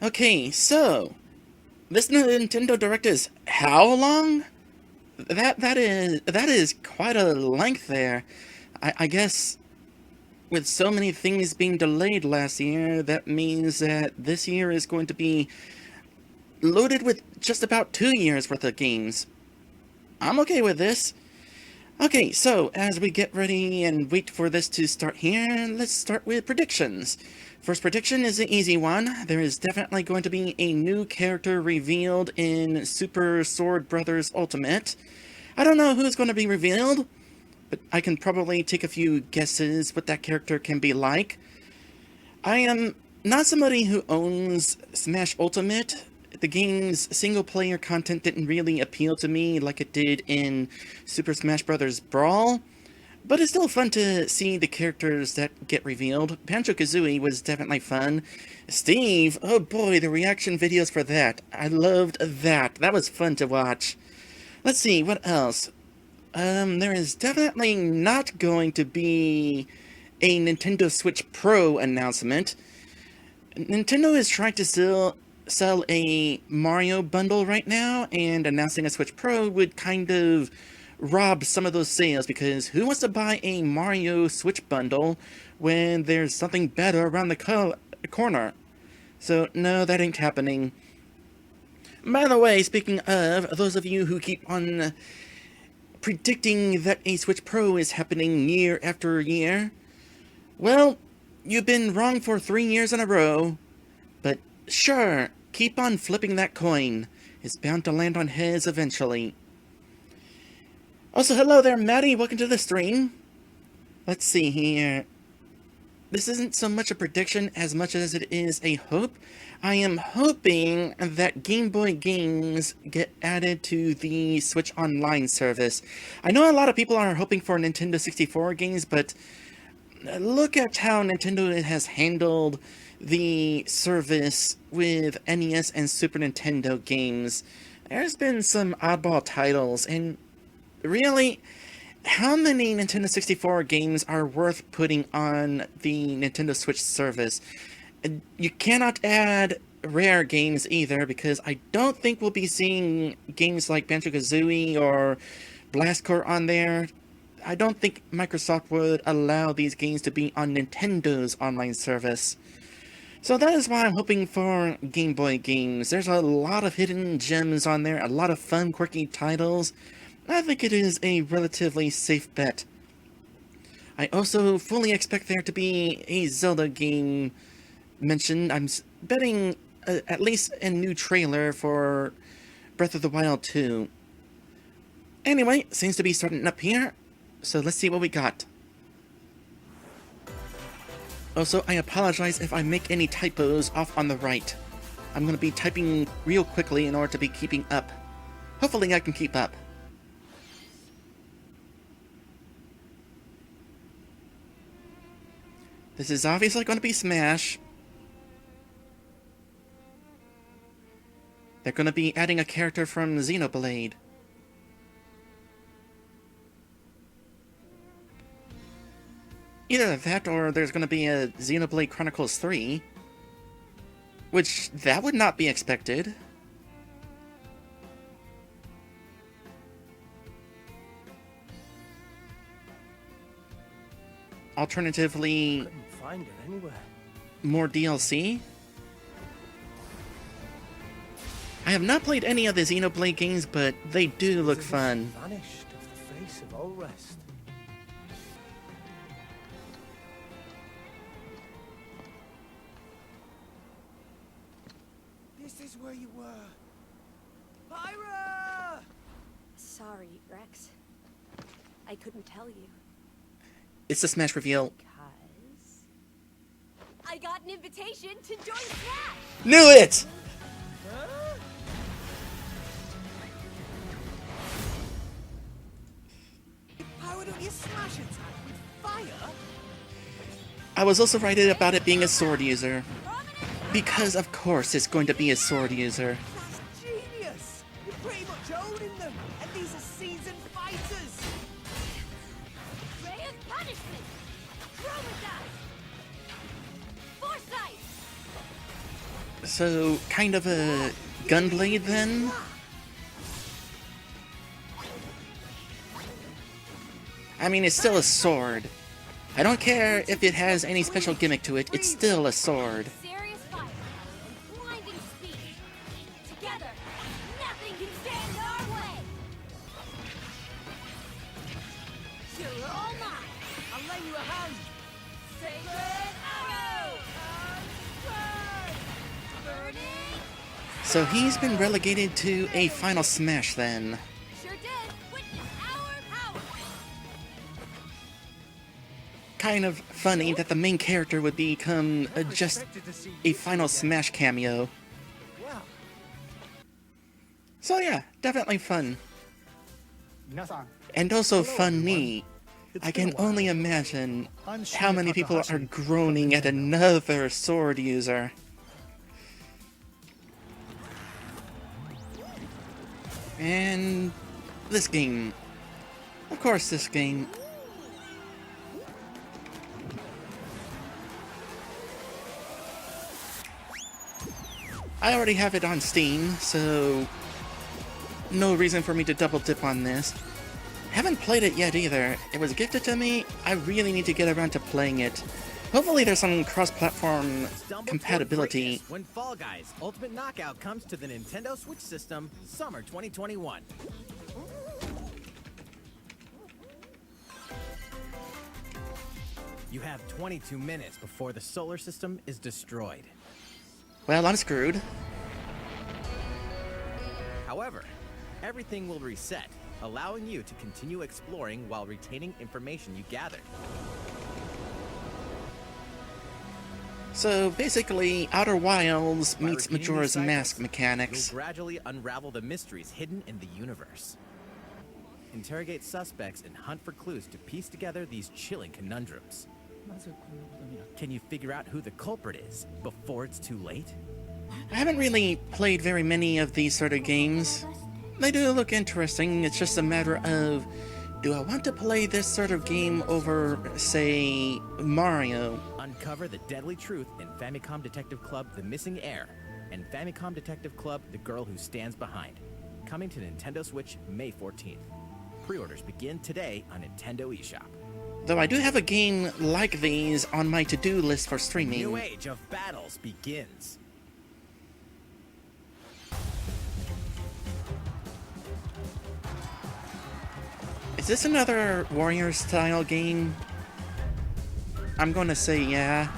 Okay, so this Nintendo Direct is how long? That is quite a length there. I guess with so many things being delayed last year, that means that this year is going to be loaded with just about 2 years worth of games. I'm okay with this. Okay, so as we get ready and wait for this to start here, let's start with predictions. First prediction is an easy one. There is definitely going to be a new character revealed in Super Sword Brothers Ultimate. I don't know who's going to be revealed, but I can probably take a few guesses what that character can be like. I am not somebody who owns Smash Ultimate. The game's single-player content didn't really appeal to me like it did in Super Smash Bros. Brawl, but it's still fun to see the characters that get revealed. Banjo-Kazooie was definitely fun. Steve, oh boy, the reaction videos for that. I loved that. That was fun to watch. Let's see, what else? There is definitely not going to be a Nintendo Switch Pro announcement. Nintendo is trying to sell a Mario bundle right now, and announcing a Switch Pro would kind of rob some of those sales, because who wants to buy a Mario Switch bundle when there's something better around the corner? So, no, that ain't happening. By the way, speaking of, those of you who keep on predicting that a Switch Pro is happening year after year, well, you've been wrong for 3 years in a row, but sure, keep on flipping that coin. It's bound to land on heads eventually. Also, hello there, Maddie. Welcome to the stream. Let's see here. This isn't so much a prediction as much as it is a hope. I am hoping that Game Boy games get added to the Switch Online service. I know a lot of people are hoping for Nintendo 64 games, but look at how Nintendo has handled the service with NES and Super Nintendo games. There's been some oddball titles, and really, how many Nintendo 64 games are worth putting on the Nintendo Switch service? You cannot add rare games either, because I don't think we'll be seeing games like Banjo-Kazooie or Blast Corps on there. I don't think Microsoft would allow these games to be on Nintendo's online service. So that is why I'm hoping for Game Boy games. There's a lot of hidden gems on there, a lot of fun, quirky titles. I think it is a relatively safe bet. I also fully expect there to be a Zelda game mentioned. I'm betting at least a new trailer for Breath of the Wild 2. Anyway, seems to be starting up here, so let's see what we got. Also, I apologize if I make any typos off on the right. I'm going to be typing real quickly in order to be keeping up. Hopefully I can keep up. This is obviously going to be Smash. They're going to be adding a character from Xenoblade. Either that, or there's going to be a Xenoblade Chronicles 3. Which, that would not be expected. Alternatively, couldn't find it anywhere. More DLC? I have not played any of the Xenoblade games, but they do look fun. Vanished off the face of all rest. This is where you were. Pyra! Sorry, Rex. I couldn't tell you. It's the Smash reveal. Because I got an invitation to join Smash! Knew it! Huh? How don't you smash attack with fire? I was also right about it being a sword user. Because of course it's going to be a sword user. That's genius! You're pretty much owning them, and these are seasoned fighters! Ray of punishment! Chroma dust! Foresight! So, kind of a gunblade then? I mean, it's still a sword. I don't care if it has any special gimmick to it, it's still a sword. Serious fire and blinding speed. Together, nothing can stand in our way. You're all mine. I'll lend you a hand. Sacred arrow. Burning. So he's been relegated to a final smash then. Sure did. Witness our power. Kind of funny that the main character would become just a final smash cameo. Wow. So yeah, definitely fun. 皆さん And also funny. I can only imagine how many people are groaning at another sword user. And this game. Of course, this game. I already have it on Steam, so no reason for me to double dip on this. Haven't played it yet either. It was gifted to me. I really need to get around to playing it. Hopefully there's some cross-platform compatibility. When Fall Guys Ultimate Knockout comes to the Nintendo Switch system, summer 2021. You have 22 minutes before the solar system is destroyed. Well, I'm screwed. However, everything will reset, allowing you to continue exploring while retaining information you gathered. So basically, Outer Wilds By meets repeating Majora's these Mask cycles, mechanics. You'll gradually unravel the mysteries hidden in the universe. Interrogate suspects and hunt for clues to piece together these chilling conundrums. Can you figure out who the culprit is before it's too late? I haven't really played very many of these sort of games. They do look interesting, it's just a matter of, do I want to play this sort of game over, say, Mario? Uncover the deadly truth in Famicom Detective Club The Missing Heir and Famicom Detective Club The Girl Who Stands Behind. Coming to Nintendo Switch May 14th. Pre-orders begin today on Nintendo eShop. Though I do have a game like these on my to-do list for New streaming. age of battles begins. Is this another Warrior-style game? I'm gonna say yeah.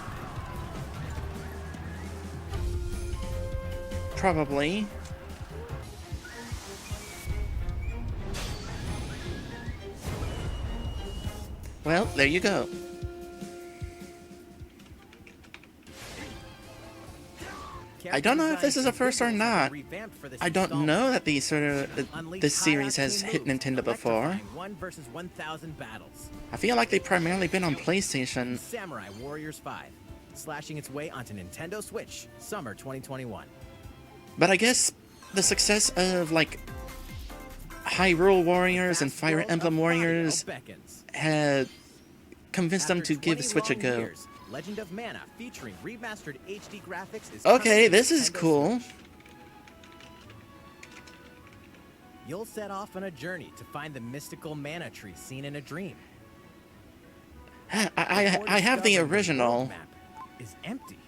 Probably. Well, there you go. I don't know if this is a first or not. I don't know that these sort of this series has hit Nintendo before. 1 versus 1,000 battles. I feel like they've primarily been on PlayStation. Samurai Warriors 5, slashing its way onto Nintendo Switch, summer 2021. But I guess the success of like Hyrule Warriors and Fire Emblem Warriors Beckons. had convinced them After to give 20 Switch a long go. years, Legend of Mana featuring remastered HD graphics is Okay, coming to this is Nintendo cool. Switch. You'll set off on a journey to find the mystical mana tree seen in a dream. I have the Before discovering original. roadmap is empty.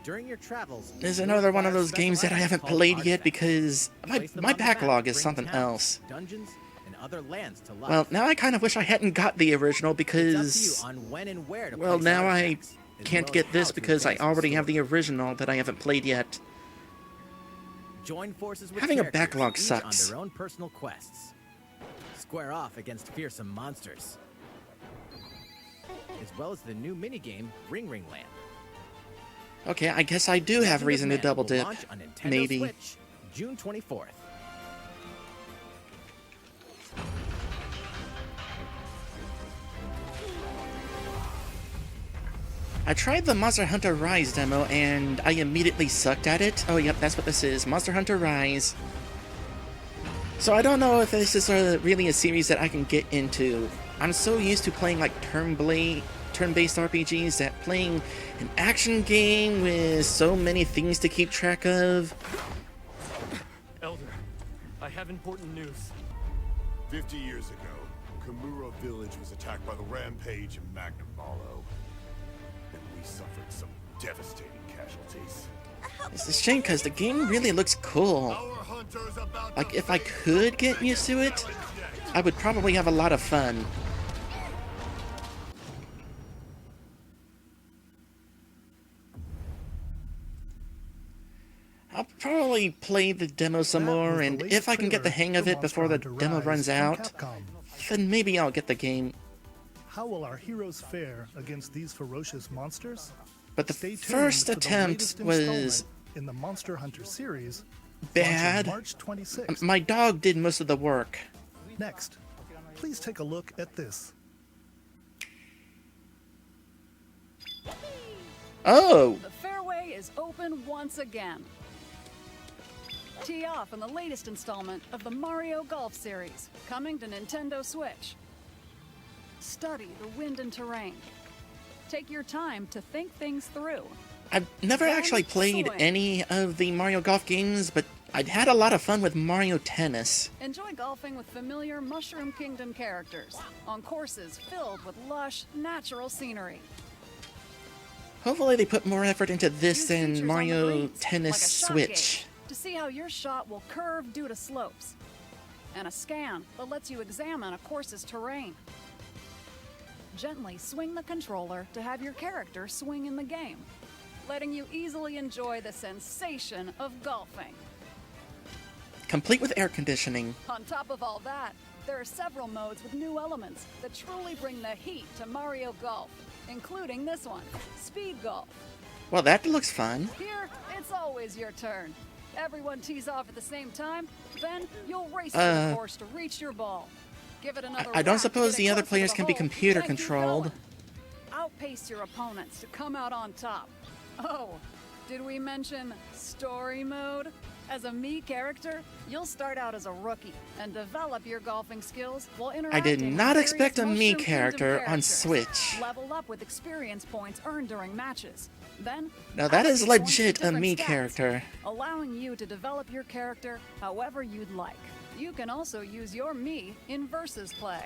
During your travels, There's you'll another one of acquire those games that I special haven't items played called yet artifacts. because Place them my on the map backlog to is bring something towns, else. Dungeons and other lands to life. Well, now I kind of wish I hadn't got the original It's up because, to you on when and where to well, place now I artifacts, as can't well as get how this to because I advance the already have story. the original that I haven't played yet. Join forces with Having a characters, backlog each sucks. on their own personal quests. Square off against fearsome monsters. As well as the new minigame, Ring Ring Land. Okay, I guess I do have Legend of reason to Mana double will dip. launch on Nintendo Maybe. Switch, June 24th. I tried the Monster Hunter Rise demo and I immediately sucked at it. Oh, yep, that's what this is. Monster Hunter Rise. So I don't know if this is really a series that I can get into. I'm so used to playing like turn-based RPGs that playing an action game with so many things to keep track of. Elder, I have important news. 50 years ago, Kamura village was attacked by the Rampage and Magnum Malo, and we suffered some devastating casualties. It's a shame because the game really looks cool. Our hunters about Like, to if I face could get used to it, challenge next. I would probably have a lot of fun. I'll probably play the demo some That was more, the and latest if I can get the trailer hang of for it before the Monster demo Hunter runs Rise out, from Capcom. then maybe I'll get the game. How will our heroes fare against these ferocious monsters? But the Stay tuned first for the attempt latest was installment in the Monster Hunter series, bad. launching March 26th. My dog did most of the work. Next, please take a look at this. Oh! The fairway is open once again. Tee off in the latest installment of the Mario Golf series, coming to Nintendo Switch. Study the wind and terrain. Take your time to think things through. I've never actually played any of the Mario Golf games, but I'd had a lot of fun with Mario Tennis. Enjoy golfing with familiar Mushroom Kingdom characters on courses filled with lush, natural scenery. Hopefully they put more effort into this Use than features on the Mario greens, Tennis like a shot Switch. gauge, to see how your shot will curve due to slopes, and a scan that lets you examine a course's terrain. Gently swing the controller to have your character swing in the game, letting you easily enjoy the sensation of golfing. Complete with air conditioning. On top of all that, there are several modes with new elements that truly bring the heat to Mario Golf, including this one, Speed Golf. Well, that looks fun. Here, it's always your turn. Everyone tees off at the same time, then you'll race to Uh, the course to reach your ball. Give it another I don't whack to suppose get the it other closer to players the can be hole, computer then keep controlled. going. Outpace your opponents to come out on top. Oh, did we mention story mode? As a Mii character, you'll start out as a rookie and develop your golfing skills while interacting I did with not various expect a Mushroom Mii Kingdom character on characters. Switch. Level up with experience points earned during matches. Then, Now that is allocate points to legit a different Mii stats, character. allowing you to develop your character however you'd like. You can also use your Mii in versus play.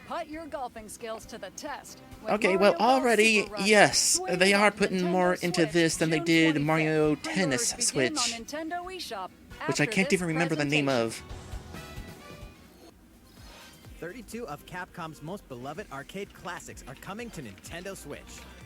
Put your golfing skills to the test. with Okay, Mario well, Golf already, Super Rush. yes, Swing they are on putting Nintendo more into Switch, this than they June did 25th. Mario Pre-orders Tennis begin Switch, on Nintendo eShop which I after can't this even remember the name presentation. of. 32 of Capcom's most beloved arcade classics are coming to Nintendo Switch.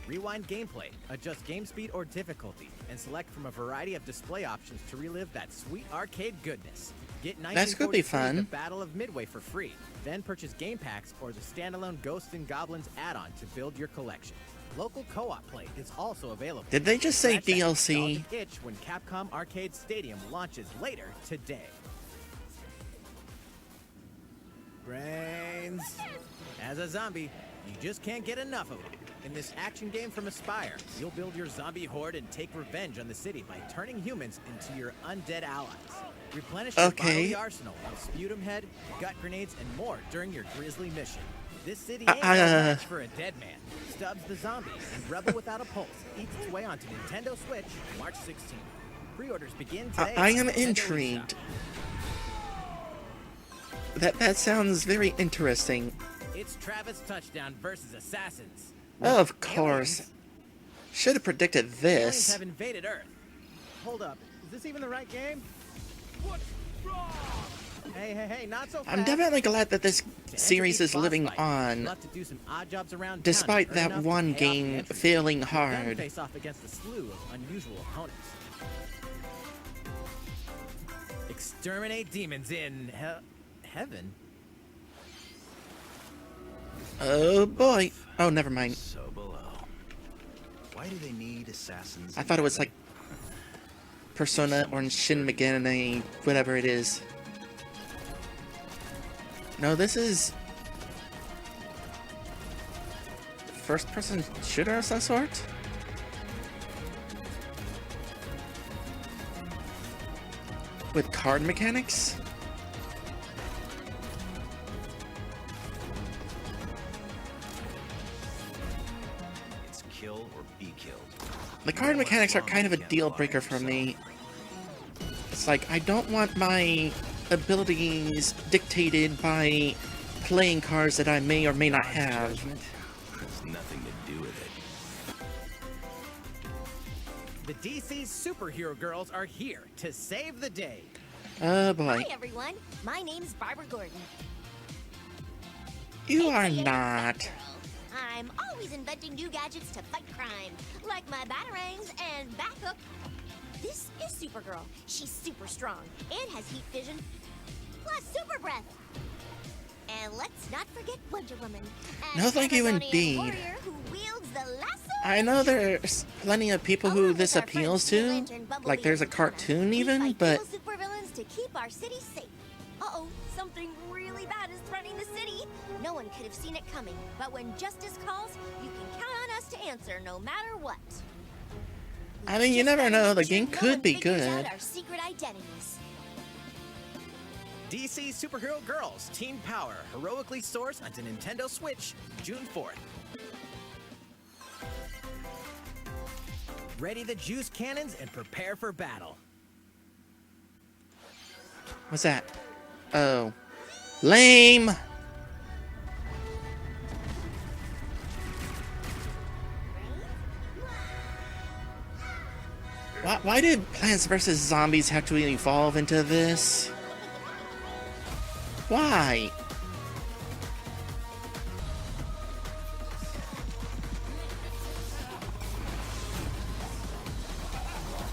Rewind gameplay, adjust game speed or difficulty, and select from a variety of display options to relive that sweet arcade goodness. Get That's could be 1943's fun. The Battle of Midway for free. Then purchase game packs or the standalone Ghosts and Goblins add-on to build your collection. Local co-op play is also available. Did they just say Scratch that DLC? nostalgic itch when Capcom Arcade Stadium launches later today. Brains. As a zombie, you just can't get enough of them. In this action game from Aspire, you'll build your zombie horde and take revenge on the city by turning humans into your undead allies. Replenish your Okay. bodily arsenal of sputum head, gut grenades, and more during your grisly mission. This city ain't no uh, match for a dead man. Stubbs the Zombie and Rebel Without a Pulse eats its way onto Nintendo Switch March 16th. Pre-orders begin today. I am on Nintendo intrigued. eShop. That sounds very interesting. It's Travis Touchdown versus Assassins. Of course. Aliens. Should have predicted Aliens this. have invaded Earth. Hold up, is this even the right game? What's wrong? Hey, not so fast. I'm definitely glad that this To enter series each is boss living fight, on, you'll have to do some odd jobs around despite town to earn that enough to one pay off the game entry. failing Then hard. face off against a slew of unusual opponents. Exterminate demons in heaven. Oh boy. Oh, never mind. So below. Why do they need assassins? I thought it was like Persona or Shin Megami, whatever it is. No, this is first-person shooter of some sort? With card mechanics? The card mechanics are kind of a deal breaker for me. It's like, I don't want my abilities dictated by playing cards that I may or may not have. Judgment has nothing to do with it. The DC superhero girls are here to save the day. Oh boy. Hi everyone, my name's Barbara Gordon. You are AKA not. Girl. I'm always inventing new gadgets to fight crime, like my batarangs and backup. This is Supergirl. She's super strong and has heat vision, plus super breath. And let's not forget Wonder Woman. an No, thank you Amazonian indeed. warrior who wields the lasso I know there's plenty of people who this appeals to, like there's a cartoon even, but supervillains to keep our city safe. Uh-oh, something really bad is threatening the city. No one could have seen it coming, but when justice calls, you can count on us to answer no matter what. I mean, you never know, the game could be good. Our secret identities. DC Superhero Girls Teen Power heroically soars onto Nintendo Switch June 4th. Ready the juice cannons and prepare for battle. What's that? Oh. Lame! Why did Plants vs. Zombies have to evolve into this? Why?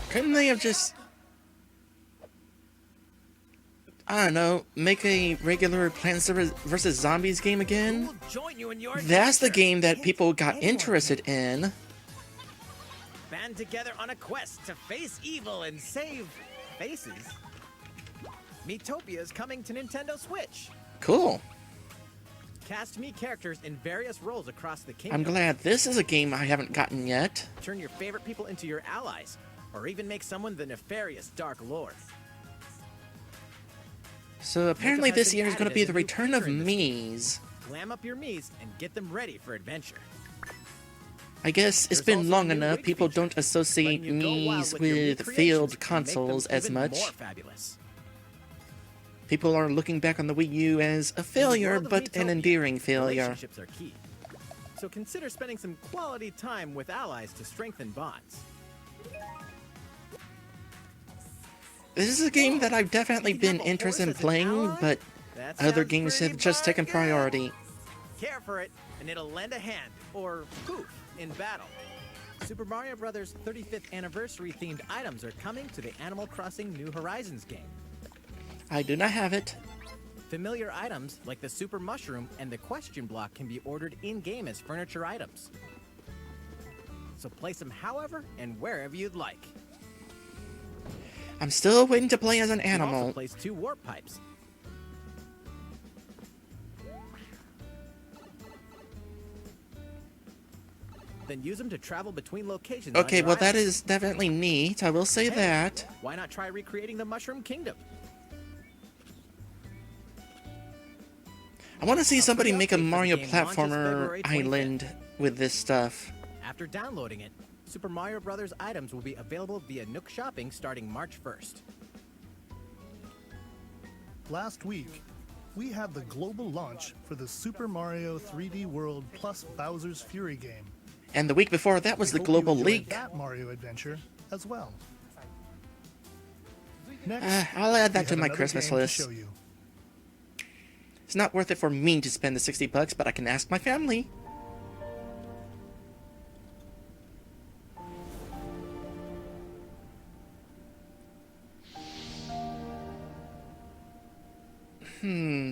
Couldn't they have just... I don't know, make a regular Plants vs. Zombies game again? Who will join you in your That's the adventure? game that people got interested in. Band together on a quest to face evil and save faces. Miitopia is coming to Nintendo Switch. Cool. Cast me characters in various roles across the kingdom. I'm glad this is a game I haven't gotten yet. Turn your favorite people into your allies, or even make someone the nefarious Dark Lord. So apparently has this been year is going to added be as the a new return of feature in this game. Miis. Glam up your Miis and get them ready for adventure. I guess it's There's been also long a new enough, wig people feature, don't associate letting you go wild Miis with your new with creations failed and make them consoles as even much. more fabulous. People are looking back on the Wii U as a In the failure, world of but an Miitopia, endearing failure. Relationships are key. So consider spending some quality time with allies to strengthen bonds. This is a game that I've definitely You can been have a interested in horse as an playing, ally? but That other sounds games pretty have just taken darn good. priority. Care for it, and it'll lend a hand, or poof, in battle. Super Mario Bros. 35th anniversary themed items are coming to the Animal Crossing New Horizons game. I do not have it. Familiar items like the Super Mushroom and the Question Block can be ordered in-game as furniture items. So place them however and wherever you'd like. I'm still waiting to play as an You can also animal. place 2 warp pipes. Then use them to travel between locations. Okay, on your well that island. is definitely neat, I will say Hey, that. Why not try recreating the Mushroom Kingdom? I want to see somebody free make a update for the Mario game launches platformer February 25th. island with this stuff. After downloading it, Super Mario Bros. Items will be available via Nook Shopping starting March 1st. Last week, we had the global launch for the Super Mario 3D World plus Bowser's Fury game. And the week before that was the Hope you global enjoyed leak. that Mario adventure as well. Next, I'll add we that have to my another Christmas game to list. show you. It's not worth it for me to spend the $60, but I can ask my family.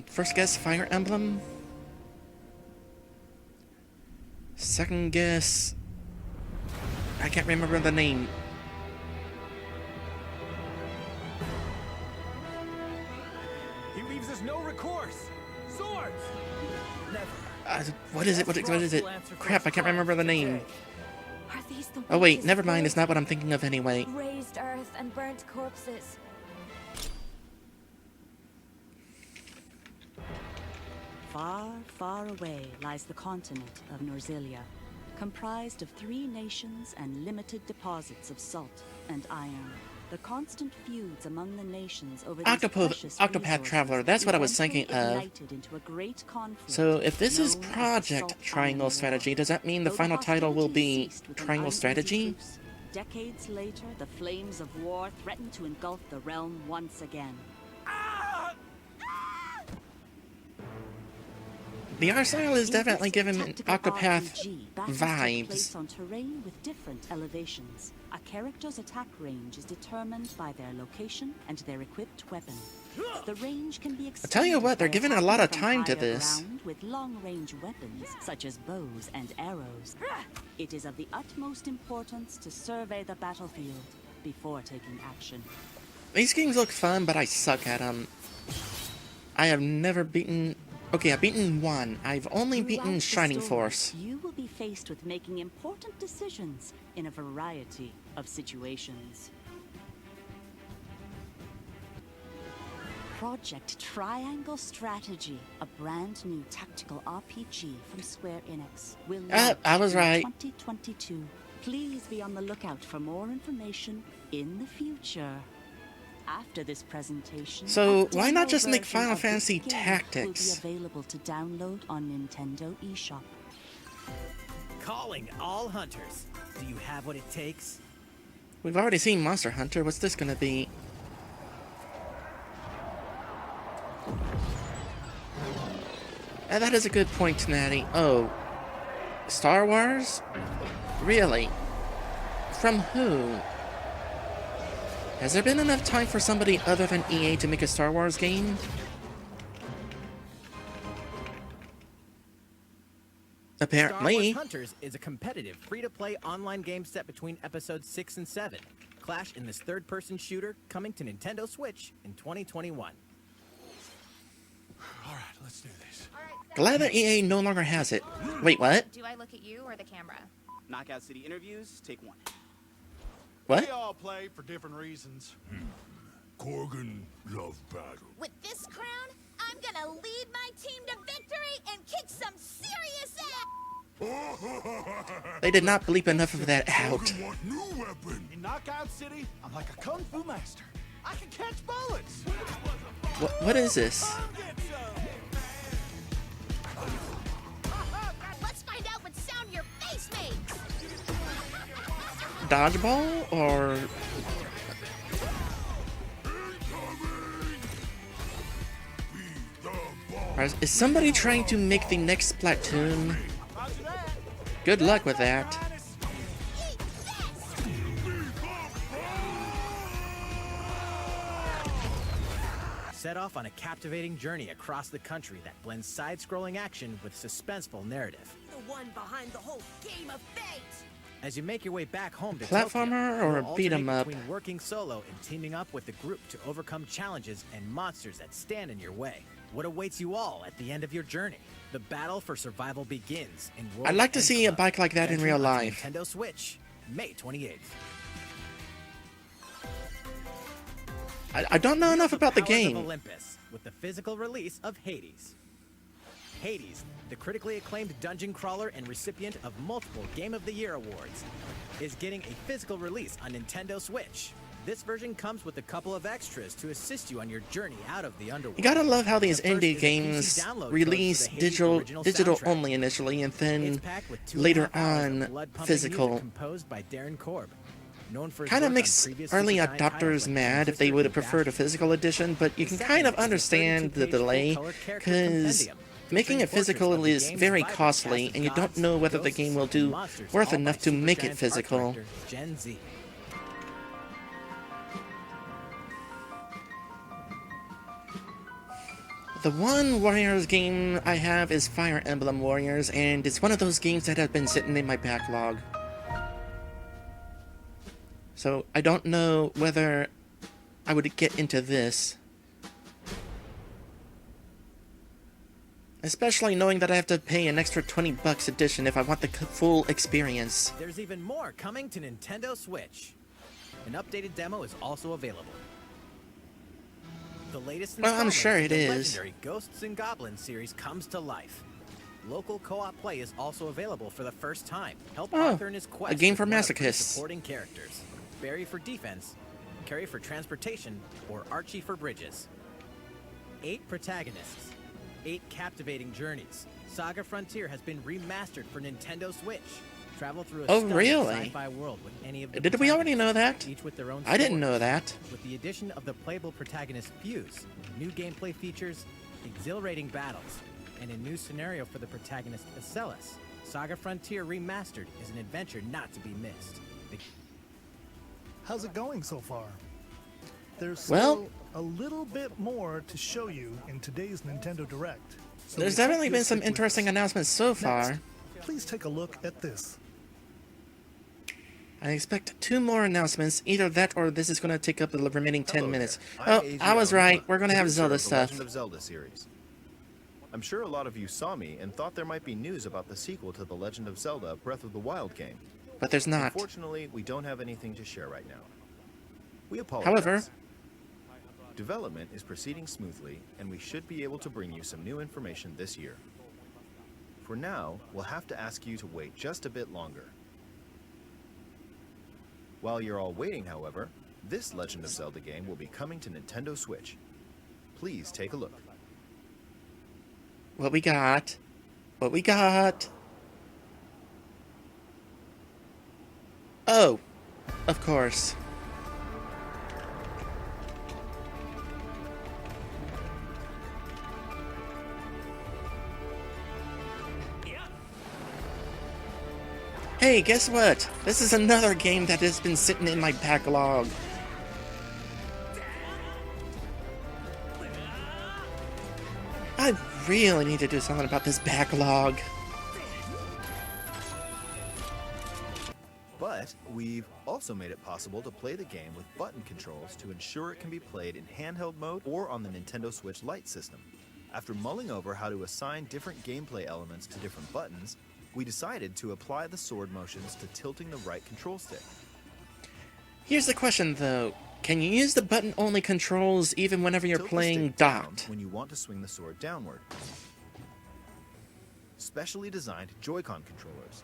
First guess, Fire Emblem. Second guess, I can't remember the name. He leaves us no recourse. Swords! Never. What is it? What is it? Crap, I can't remember the name. Are these the Oh wait, witches' never mind, it's blood? not what I'm thinking of anyway. Raised earth and burnt corpses. Far, far away lies the continent of Norzilia. comprised of 3 nations and limited deposits of salt and iron. The constant feuds among the nations over these precious Octopath resources Traveler, that's what I was eventually thinking of. ignited into a great conflict So if this is known as the Project Salt Triangle Iron Strategy, War. does that mean the Though final title will be hostilities ceased with an Triangle uneasy Strategy? truce, decades later, the flames of war threatened to engulf the realm once again. The art style is In definitely this giving tactical Octopath RPG, battles take vibes. place on terrain with different elevations. A character's attack range is determined by their location and their equipped weapon. The range can be extended. I tell you what, they're by giving a lot of attacking time from to higher this. ground with long-range weapons such as bows and arrows. It is of the utmost importance to survey the battlefield before taking action. These games look fun, but I suck at them. I have never beaten... Okay, I've beaten 1. I've only beaten Throughout the Shining story, Force. You will be faced with making important decisions in a variety of situations. Project Triangle Strategy, a brand new tactical RPG from Square Enix, will launch I was in right. 2022. Please be on the lookout for more information in the future. After this presentation, So, a why not demo just make version Final of this Fantasy game Tactics? will be available to download on Nintendo eShop. Calling all hunters. Do you have what it takes? We've already seen Monster Hunter. What's this gonna be? That is a good point, Natty. Oh, Star Wars? Really? From who? Has there been enough time for somebody other than EA to make a Star Wars game? Star Apparently. Wars Hunters is a competitive, free-to-play online game set between episodes 6 and 7. Clash in this third-person shooter coming to Nintendo Switch in 2021. All right, let's do this. Glad that EA no longer has it. Wait, what? Do I look at you or the camera? Knockout City interviews, take 1. What? We all play for different reasons. Korgan love battle. With this crown, I'm gonna lead my team to victory and kick some serious ass! They did not bleep enough of that out. Korgan want new weapon. In Knockout City, I'm like a kung fu master. I can catch bullets. What is this? Let's find out what sound your face makes! Dodgeball? Or... Is somebody trying to make the next Splatoon? Good luck with that. Set off on a captivating journey across the country that blends side-scrolling action with suspenseful narrative. The one behind the whole game of fate! As you make your way back home to Platformer Tokyo, or you'll beat 'em alternate up? between working solo and teaming up with the group to overcome challenges and monsters that stand in your way. What awaits you all at the end of your journey? The battle for survival begins in World I'd like to End see a Club, bike like that in entering real onto life. Nintendo Switch, May 28th. I don't know enough about the Powers of game. Olympus, with the physical release of Hades. Hades, the critically acclaimed dungeon crawler and recipient of multiple Game of the Year awards, is getting a physical release on Nintendo Switch. This version comes with a couple of extras to assist you on your journey out of the underworld. You gotta love how these The first indie is a games PC download code release for the Hades digital original soundtrack. only initially, and It's then packed with 2.5 later hours of on blood-pumping physical. music composed by Darren Korb. Known for his Kind of work on makes previous early Super Giant titles adopters like mad if they Transistor would have and preferred a Bastion. physical edition, but you can The kind of second is a understand the 32-page delay, full-color character because compendium making it featuring portraits physical of the is game's very vibrant costly, cast of and you don't gods, know whether the ghosts, game will and do monsters, worth all by enough to Super make it Giant's art physical. director, Gen Z. The one Warriors game I have is Fire Emblem Warriors, and it's one of those games that have been sitting in my backlog. So I don't know whether I would get into this. Especially knowing that I have to pay an extra $20 edition if I want the full experience. There's even more coming to Nintendo Switch. An updated demo is also available. The latest Well, I'm installment sure of it the is. legendary Ghosts and Goblins series comes to life. Local co-op play is also available for the first time. Help Oh, Arthur in his quest. a game with for one of three masochists. Supporting characters: Barry for defense, Carrie for transportation, or Archie for bridges. 8 protagonists, 8 captivating journeys. Saga Frontier has been remastered for Nintendo Switch. Travel through a Oh, stunning really? sci-fi world with any of the Did we already know that? each with their own I didn't stories. know that. With the addition of the playable protagonist Fuse, new gameplay features, exhilarating battles, and a new scenario for the protagonist Acellus, Saga Frontier Remastered is an adventure not to be missed. How's it going so far? There's Well- still a little bit more to show you in today's Nintendo Direct. So There's we hope definitely you'll been some stick with interesting us. announcements so far. Next, please take a look at this. I expect 2 more announcements. Either that or this is going to take up the remaining 10 Hello minutes. there. I'm Oh, AJ I was right. Aluma, We're going to have producer Zelda of the stuff. Legend of Zelda series. I'm sure a lot of you saw me and thought there might be news about the sequel to the Legend of Zelda Breath of the Wild game. But there's not. Unfortunately, we don't have anything to share right now. We apologize. However, development is proceeding smoothly, and we should be able to bring you some new information this year. For now, we'll have to ask you to wait just a bit longer. While you're all waiting, however, this Legend of Zelda game will be coming to Nintendo Switch. Please take a look. what we got? What we got? Oh, of course. Hey, guess what? This is another game that has been sitting in my backlog. I really need to do something about this backlog. But we've also made it possible to play the game with button controls to ensure it can be played in handheld mode or on the Nintendo Switch Lite system. After mulling over how to assign different gameplay elements to different buttons, we decided to apply the sword motions to tilting the right control stick. Here's the question, though. Can you use the button-only controls even whenever you're Tilt the playing stick down docked? when you want to swing the sword downward. Specially designed Joy-Con controllers.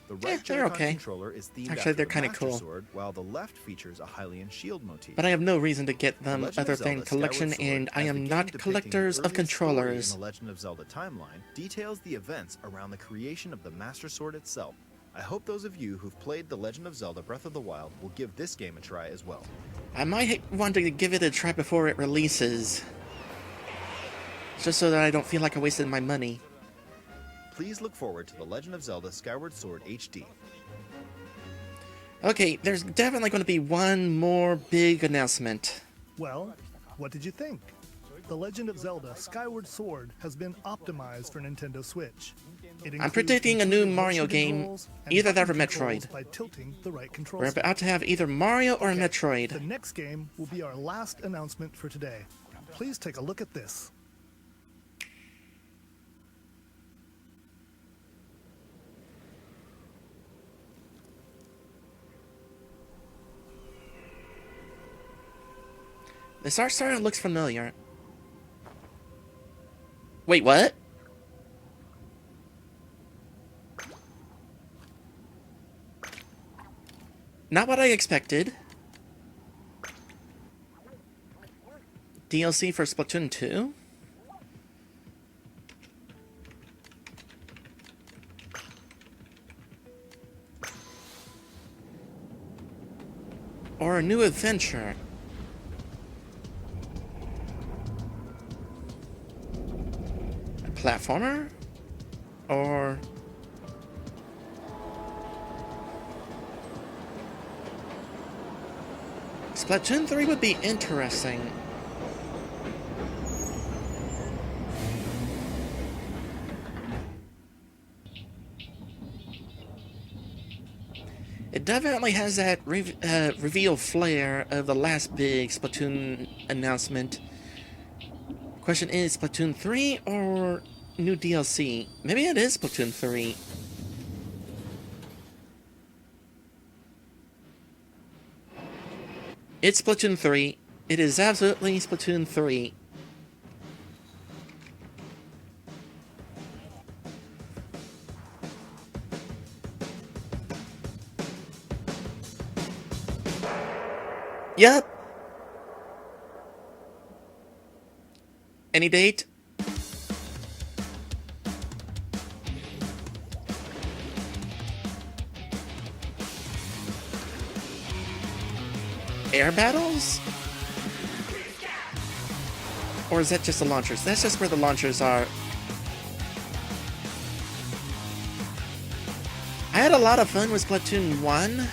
The right Yeah, they're Joy-Con okay. controller is themed Actually, after they're the kinda Master cool. Sword, while the left features a Hylian shield motif. But I have no reason to get them The Legend other of than Zelda collection, Skyward Sword, and I as the am game not depicting the collectors of earliest story controllers. In the Legend of Zelda timeline details the events around the creation of the Master Sword itself. I hope those of you who've played The Legend of Zelda Breath of the Wild will give this game a try as well. I might want to give it a try before it releases. Just so that I don't feel like I wasted my money. Please look forward to The Legend of Zelda Skyward Sword HD. Okay, there's definitely going to be one more big announcement. Well, what did you think? The Legend of Zelda Skyward Sword has been optimized for Nintendo Switch. It I'm includes predicting a new intuitive Mario motion game, controls and either that or button controls Metroid. by tilting the right control We're stick. about to have either Mario or Okay, Metroid. The next game will be our last announcement for today. Please take a look at this. This art style looks familiar. Wait, what? Not what I expected. DLC for Splatoon 2? Or a new adventure? A platformer? Or... Splatoon 3 would be interesting. It definitely has that reveal flair of the last big Splatoon announcement. Question is, Splatoon 3 or new DLC? Maybe it is Splatoon 3. It's Splatoon 3. It is absolutely Splatoon 3. Yep. Any date? Air battles? Or is that just the launchers? That's just where the launchers are. I had a lot of fun with Splatoon 1.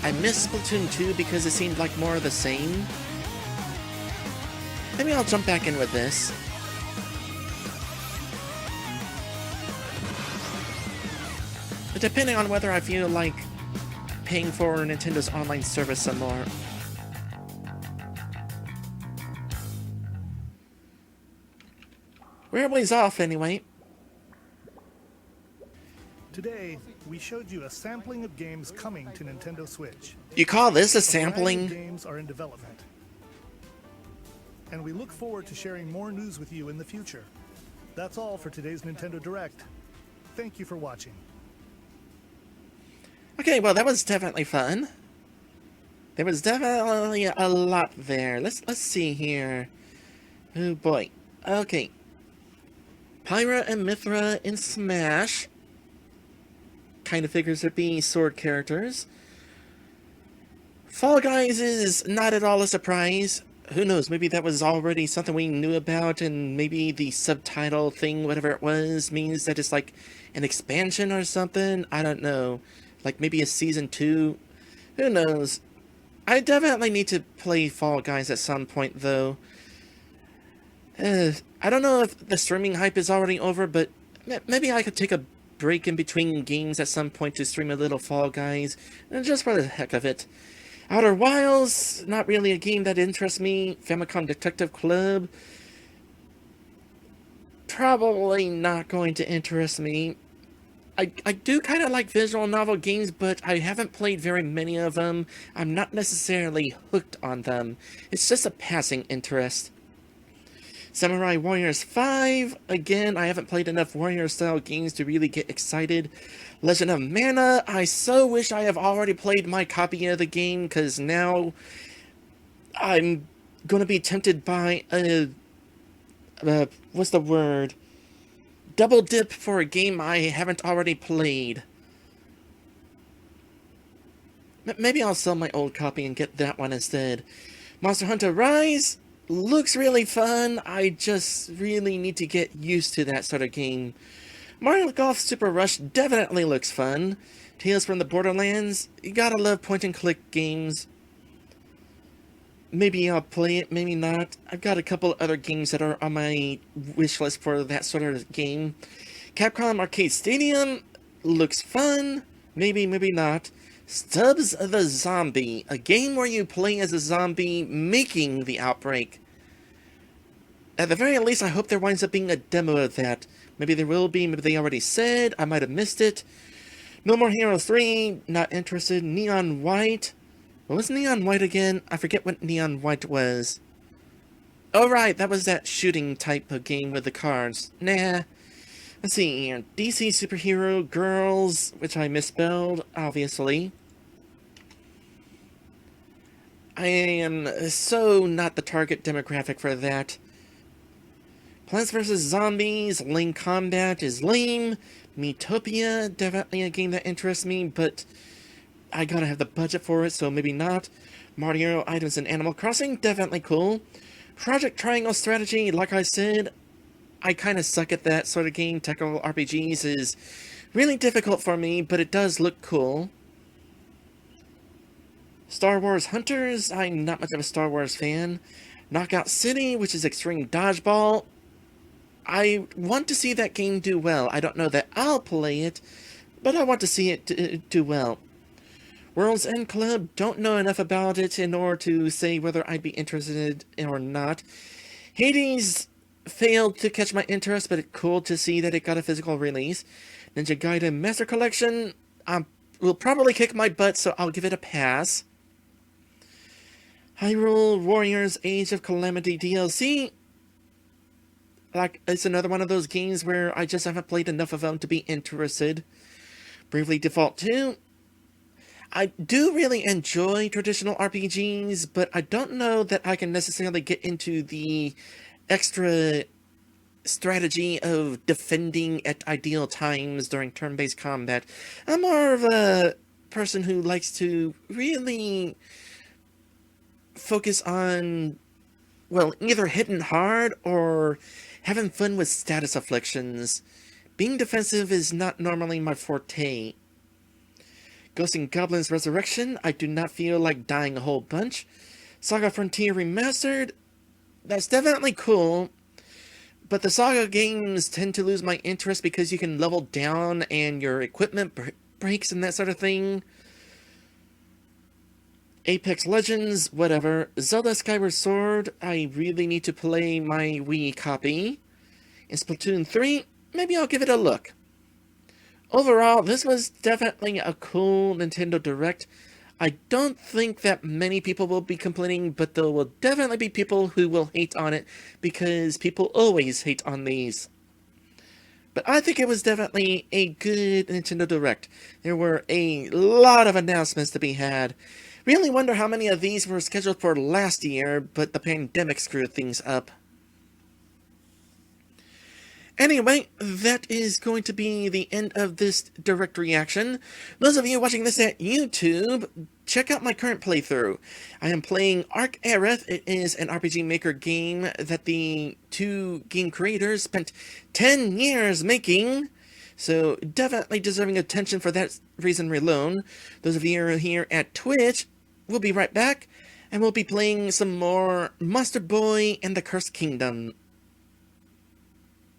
I missed Splatoon 2 because it seemed like more of the same. Maybe I'll jump back in with this. But depending on whether I feel like paying for Nintendo's online service some more. We're a ways off anyway. Today, we showed you a sampling of games coming to Nintendo Switch. You call this a A variety of sampling? games are in development. And we look forward to sharing more news with you in the future. That's all for today's Nintendo Direct. Thank you for watching. Okay, well that was definitely fun. There was definitely a lot there. Let's see here. Oh boy. Okay. Pyra and Mythra in Smash. Kind of figures to be sword characters. Fall Guys is not at all a surprise. Who knows, maybe that was already something we knew about, and maybe the subtitle thing, whatever it was, means that it's like an expansion or something. I don't know. Like maybe a season 2. Who knows? I definitely need to play Fall Guys at some point, though. I don't know if the streaming hype is already over, but maybe I could take a break in between games at some point to stream a little Fall Guys, just for the heck of it. Outer Wilds, not really a game that interests me. Famicom Detective Club, probably not going to interest me. I do kind of like visual novel games, but I haven't played very many of them. I'm not necessarily hooked on them. It's just a passing interest. Samurai Warriors 5, again, I haven't played enough Warrior-style games to really get excited. Legend of Mana, I so wish I have already played my copy of the game, because now I'm going to be tempted by what's the word? Double dip for a game I haven't already played. Maybe I'll sell my old copy and get that one instead. Monster Hunter Rise looks really fun. I just really need to get used to that sort of game. Mario Golf Super Rush definitely looks fun. Tales from the Borderlands, you gotta love point-and-click games. Maybe I'll play it, maybe not. I've got a couple other games that are on my wish list for that sort of game. Capcom Arcade Stadium looks fun. Maybe, maybe not. Stubbs the Zombie, a game where you play as a zombie making the outbreak. At the very least, I hope there winds up being a demo of that. Maybe there will be, maybe they already said, I might have missed it. No More Heroes 3, not interested. Neon White. What was Neon White again? I forget what Neon White was. Oh right, that was that shooting type of game with the cards. Nah. Let's see here. DC Superhero Girls, which I misspelled, obviously. I am so not the target demographic for that. Plants vs. Zombies, Lane Combat is lame. Metopia, definitely a game that interests me, but I gotta have the budget for it, so maybe not. Mario items in Animal Crossing, definitely cool. Project Triangle Strategy, like I said, I kind of suck at that sort of game. Technical RPGs is really difficult for me, but it does look cool. Star Wars Hunters, I'm not much of a Star Wars fan. Knockout City, which is Extreme Dodgeball. I want to see that game do well. I don't know that I'll play it, but I want to see it do well. World's End Club, don't know enough about it in order to say whether I'd be interested or not. Hades failed to catch my interest, but it's cool to see that it got a physical release. Ninja Gaiden Master Collection will probably kick my butt, so I'll give it a pass. Hyrule Warriors Age of Calamity DLC. Like, it's another one of those games where I just haven't played enough of them to be interested. Bravely Default 2. I do really enjoy traditional RPGs, but I don't know that I can necessarily get into the extra strategy of defending at ideal times during turn-based combat. I'm more of a person who likes to really focus on, well, either hitting hard or having fun with status afflictions. Being defensive is not normally my forte. Ghosts and Goblins Resurrection, I do not feel like dying a whole bunch. Saga Frontier Remastered, that's definitely cool, but the Saga games tend to lose my interest because you can level down and your equipment breaks and that sort of thing. Apex Legends, whatever. Zelda Skyward Sword, I really need to play my Wii copy. And Splatoon 3, maybe I'll give it a look. Overall, this was definitely a cool Nintendo Direct. I don't think that many people will be complaining, but there will definitely be people who will hate on it, because people always hate on these. But I think it was definitely a good Nintendo Direct. There were a lot of announcements to be had. Really wonder how many of these were scheduled for last year, but the pandemic screwed things up. Anyway, that is going to be the end of this direct reaction. Those of you watching this at YouTube, check out my current playthrough. I am playing Arc Aerith. It is an RPG Maker game that the two game creators spent 10 years making. So definitely deserving attention for that reason alone. Those of you who are here at Twitch, we'll be right back. And we'll be playing some more Monster Boy and the Cursed Kingdom.